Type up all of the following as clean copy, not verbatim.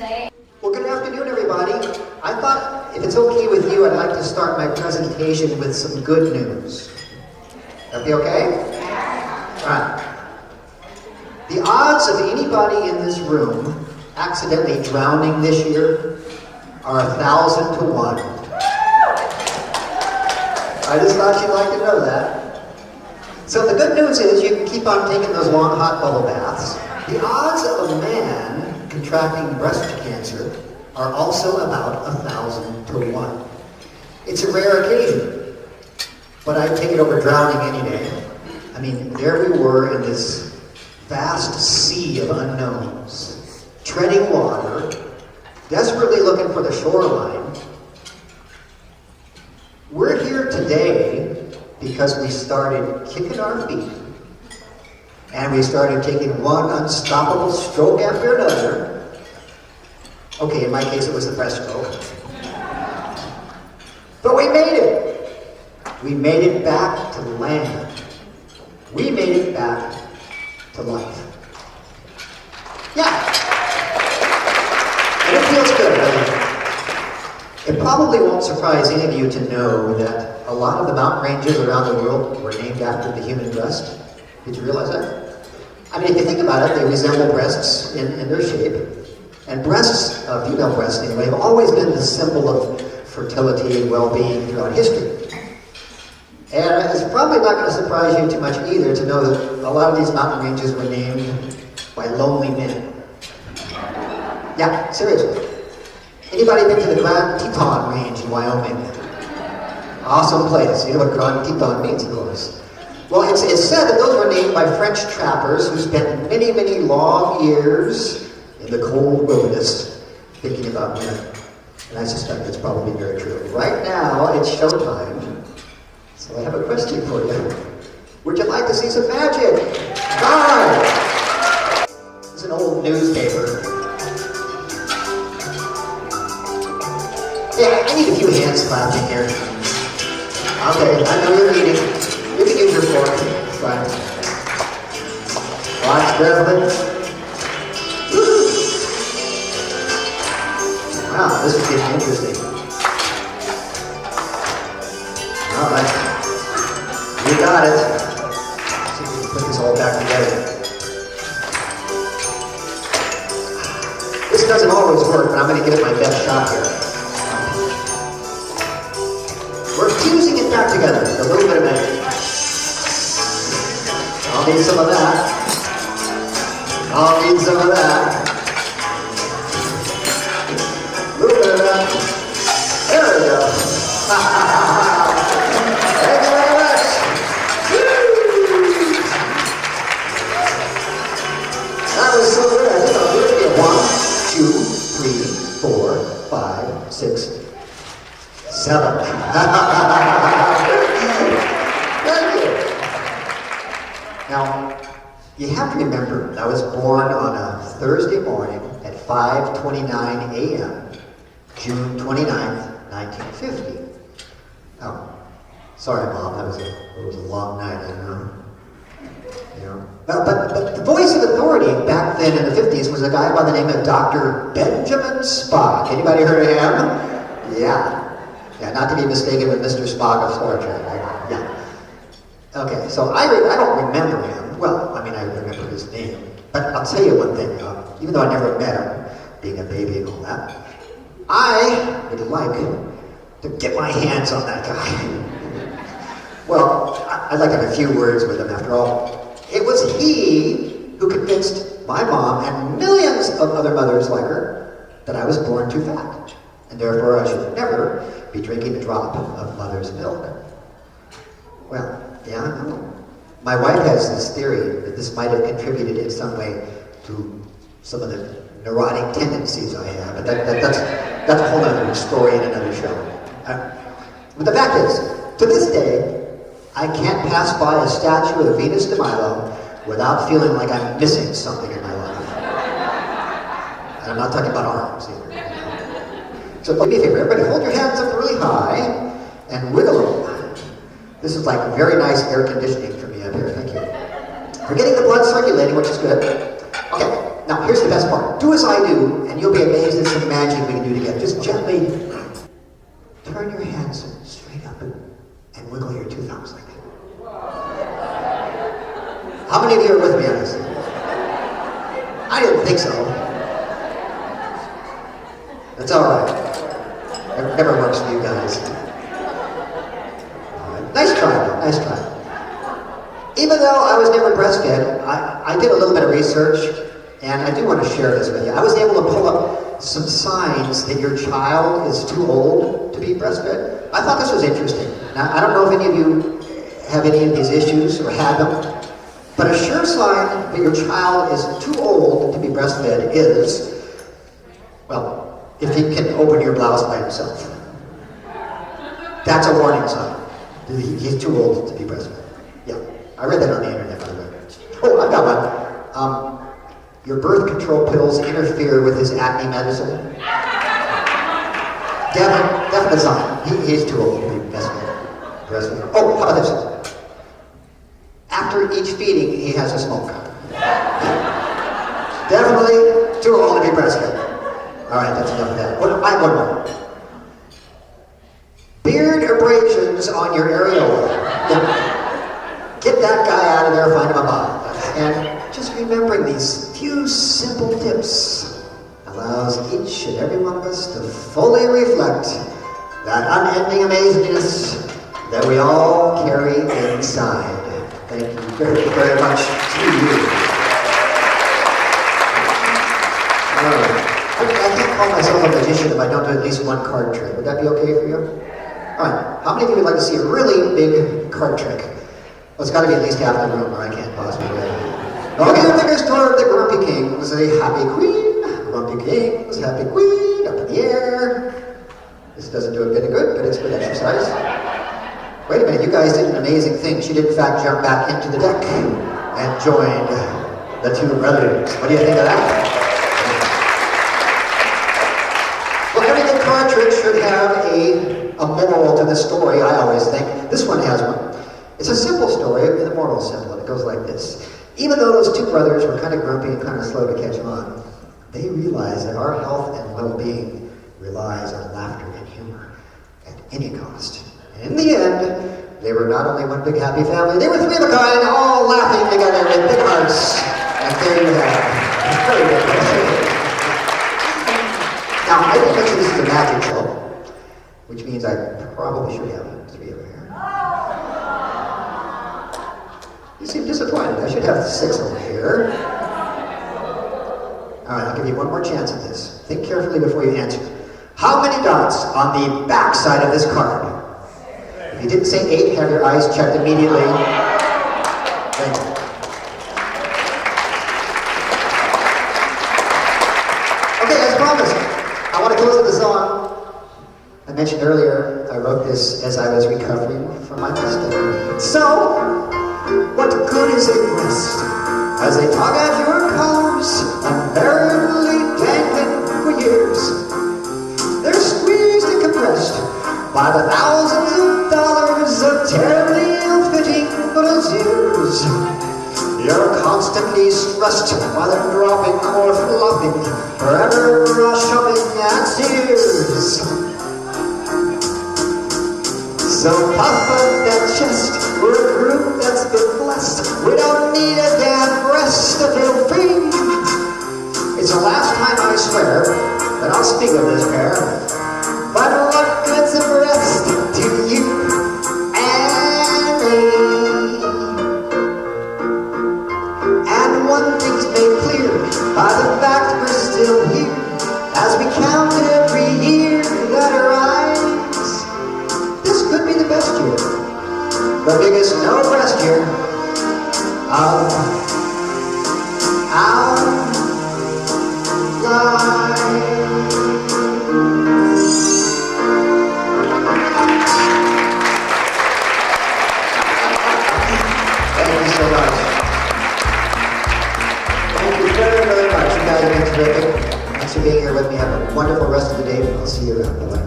today. Well, good afternoon, everybody. I thought, if it's okay with you, I'd like to start my presentation with some good news. That be okay? All right. The odds of anybody in this room accidentally drowning this year are 1,000 to 1. I just thought you'd like to know that. So the good news is you can keep on taking those long hot bubble baths. The odds of a man contracting breast cancer are also about 1,000 to 1. It's a rare occasion, but I'd take it over drowning any day. I mean, there we were in this vast sea of unknowns, treading water, desperately looking for the shoreline. We're here today because we started kicking our feet and we started taking one unstoppable stroke after another. Okay, in my case it was the breaststroke. But we made it. We made it back to land. We made it back to life. Yeah. And it feels good, doesn't it? It probably won't surprise any of you to know that a lot of the mountain ranges around the world were named after the human breast. Did you realize that? I mean, if you think about it, they resemble breasts in their shape. And breasts, female breasts anyway, have always been the symbol of fertility and well-being throughout history. And it's probably not going to surprise you too much either to know that a lot of these mountain ranges were named by lonely men. Yeah, seriously. Anybody been to the Grand Teton Range in Wyoming? Awesome place. You know what Grand Teton means, of course. Well, it's said that those were named by French trappers who spent many, many long years in the cold wilderness thinking about women. And I suspect it's probably very true. Right now, it's showtime. So I have a question for you. Would you like to see some magic? Right! It's an old newspaper. Yeah, I need a few hands clapping here. Okay, I know you're eating. You can use your fork. It's fine. Watch carefully. Wow, this is getting interesting. All right. You got it. Let's see if we can put this all back together. This doesn't always work, but I'm going to give it my best shot here. We're fusing it back together with a little bit of magic. I'll need some of that. I'll need some of that. A little bit of that. There we go. Thanks very much. Woo! That was so good. I think I'll do it again. 1, 2, 3, 4, 5, 6, 7. Thank you. Now, you have to remember, I was born on a Thursday morning at 5:29 a.m., June 29th, 1950. Oh, sorry, Mom, it was a long night, I know. You know. But the voice of authority back then in the 50s was a guy by the name of Dr. Benjamin Spock. Anybody heard of him? Yeah. Yeah, not to be mistaken with Mr. Spock of Star Trek. Yeah. Okay, so I don't remember him. Well, I mean, I remember his name. But I'll tell you one thing, even though I never met him, being a baby and all that, I would like to get my hands on that guy. Well, I'd like to have a few words with him after all. It was he who convinced my mom and millions of other mothers like her that I was born too fat, and therefore I should never be drinking a drop of mother's milk. Well, yeah, I know. My wife has this theory that this might have contributed in some way to some of the neurotic tendencies I have, but that's a whole other story in another show. But the fact is, to this day, I can't pass by a statue of Venus de Milo without feeling like I'm missing something in my life. And I'm not talking about arms either. So do me a favor, everybody hold your hands up really high and wiggle them. This is like very nice air conditioning for me up here, thank you. We're getting the blood circulating, which is good. Okay, Now, here's the best part. Do as I do, and you'll be amazed at some magic we can do together. Just gently turn your hands straight up and wiggle your two thumbs like that. How many of you are with me on this? I didn't think so. That's all right. It never works for you guys. Nice try, though. Nice try. Even though I was never breastfed, I did a little bit of research, and I do want to share this with you. I was able to pull up some signs that your child is too old to be breastfed. I thought this was interesting. Now, I don't know if any of you have any of these issues or had them, but a sure sign that your child is too old to be breastfed is, well, if he can open your blouse by himself. That's a warning sign. He's too old to be breastfed. Yeah, I read that on the internet, by the way. Oh, I've got one. Your birth control pills interfere with his acne medicine. Definite sign. He's too old to be breastfed. Oh, how about this? After each feeding, he has a smoke. Definitely too old to be breastfed. All right, that's enough of that. I have one more. Beard abrasions on your areola. Yeah. Get that guy out of there, find him a bottle. And just remembering these few simple tips allows each and every one of us to fully reflect that unending amazingness that we all carry inside. Thank you very, very much to you. I can't call myself a magician if I don't do at least one card trick. Would that be okay for you? All right. How many of you would like to see a really big card trick? Well, it's got to be at least half the room, or I can't possibly do it. Okay, the fingers toward the Grumpy Kings. A happy queen. Grumpy Kings, happy queen, up in the air. This doesn't do a bit of good, but it's good exercise. Wait a minute, you guys did an amazing thing. She did in fact jump back into the deck and joined the two brothers. What do you think of that? Well, every good card trick should have a moral to the story, I always think. This one has one. It's a simple story, and the moral is simple, and it goes like this. Even though those two brothers were kind of grumpy and kind of slow to catch on, they realized that our health and well-being relies on laughter and humor at any cost. And in the end, they were not only one big happy family, they were three of a kind, all laughing together with big hearts. And there you have it. Very good. Now, I didn't mention this is a magic show, which means I probably should have three over here. You seem disappointed. I should have six over here. All right, I'll give you one more chance at this. Think carefully before you answer. How many dots on the back side of this card? If you didn't say 8, have your eyes checked immediately. Thank you. Okay, as promised, I want to close with a song. I mentioned earlier, I wrote this as I was recovering from my mistake. So, what good is a breast as they tug at your calves, unbearably dangling for years? They're squeezed and compressed by the thousands of dollars of terribly ill-fitting little ears. You're constantly stressed while they're dropping or flopping, forever shoving at tears. So puff up that chest, we're a group that's been blessed. We don't need a damn breast to feel free. It's the last time I swear that I'll speak of this pair. But what good's a breast to you and me? And one thing's made clear by the fact we're still here, as we count every year that arrives. This could be the best year, the biggest no breast year of our lives. Thank you so much. Thank you very, very much. You guys have been terrific. Thanks for being here with me. Have a wonderful rest of the day, and I'll see you around. Bye-bye.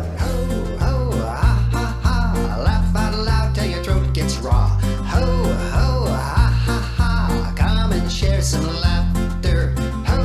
Some laughter. Ho,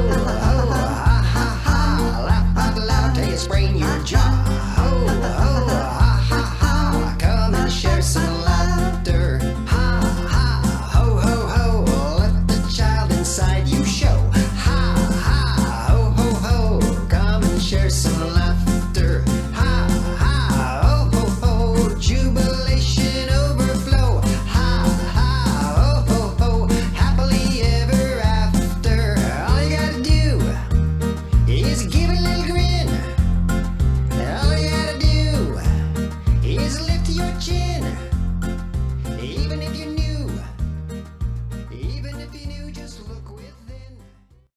your chin.